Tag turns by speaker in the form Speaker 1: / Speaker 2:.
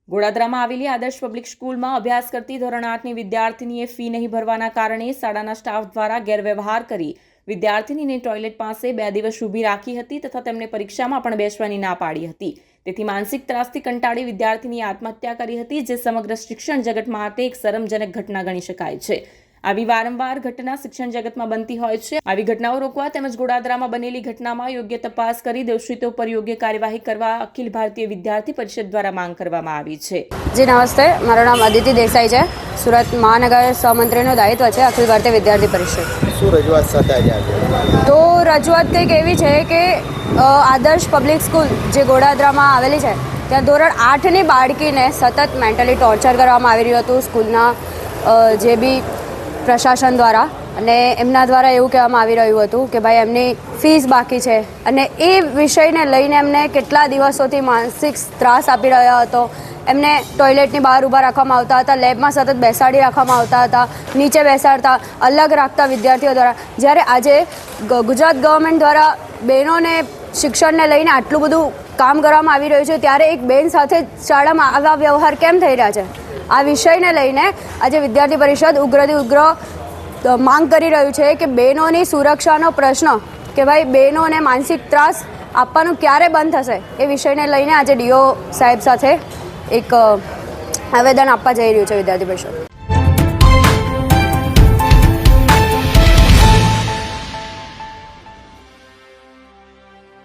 Speaker 1: ગોડાદરામાં આવેલી આદર્શ પબ્લિક સ્કૂલમાં અભ્યાસ કરતી ધોરણ 8ની વિદ્યાર્થીનીએ ફી નહીં ભરવાના કારણે શાળાના સ્ટાફ દ્વારા ગેરવ્યવહાર કરી વિદ્યાર્થીનીને ટોયલેટ પાસે 2 દિવસ ઊભી રાખી હતી તથા તેમને પરીક્ષામાં પણ બેસવાની ના પાડી હતી। તેથી માનસિક ત્રાસથી કંટાળી વિદ્યાર્થીનીએ આત્મહત્યા કરી હતી, જે સમગ્ર શિક્ષણ જગત માટે એક શરમજનક ઘટના ગણી શકાય છે। આવી વારંવાર ઘટના શિક્ષણ જગતમાં બનતી હોય છે। આવી ઘટનાઓ રોકવા તેમજ ગોડાદરામાં બનેલી ઘટનામાં યોગ્ય તપાસ કરી દોષિતો પર યોગ્ય કાર્યવાહી કરવા અખિલ ભારતીય વિદ્યાર્થી પરિષદ દ્વારા માંગ કરવામાં આવી છે।
Speaker 2: જી નમસ્તે, મારું નામ અદિતિ દેસાઈ છે। સુરત મહાનગર સહમંત્રીનું દાયિત્વ છે અખિલ ભારતીય વિદ્યાર્થી પરિષદ।
Speaker 3: શું રજૂઆત સાથે આજે?
Speaker 2: તો રજૂઆત કંઈક એવી છે કે આદર્શ પબ્લિક સ્કૂલ જે ગોડાદરામાં આવેલી છે ત્યાં ધોરણ 8ની બાળકીને સતત મેન્ટલી ટોર્ચર કરવામાં આવી રહ્યું હતું સ્કૂલના જે બી પ્રશાસન દ્વારા, અને એમના દ્વારા એવું કહેવામાં આવી રહ્યું હતું કે ભાઈ એમની ફીસ બાકી છે, અને એ વિષયને લઈને એમને કેટલા દિવસોથી માનસિક ત્રાસ આપી રહ્યા હતો। એમને ટોયલેટની બહાર ઊભા રાખવામાં આવતા હતા, લેબમાં સતત બેસાડી રાખવામાં આવતા હતા, નીચે બેસાડતા, અલગ રાખતા વિદ્યાર્થીઓ દ્વારા। જ્યારે આજે ગુજરાત ગવર્મેન્ટ દ્વારા બહેનોને શિક્ષણને લઈને આટલું બધું કામ કરવામાં આવી રહ્યું છે, ત્યારે એક બહેન સાથે શાળામાં આવા વ્યવહાર કેમ થઈ રહ્યા છે? આ વિષયને લઈને આજે વિદ્યાર્થી પરિષદ ઉગ્રથી ઉગ્ર માંગ કરી રહ્યું છે કે બહેનોની સુરક્ષાનો પ્રશ્ન, કે ભાઈ બહેનોને માનસિક ત્રાસ આપવાનું ક્યારે બંધ થશે, એ વિષયને લઈને આજે ડીઓ સાહેબ સાથે એક આવેદન આપવા જઈ રહ્યું છે વિદ્યાર્થી પરિષદ।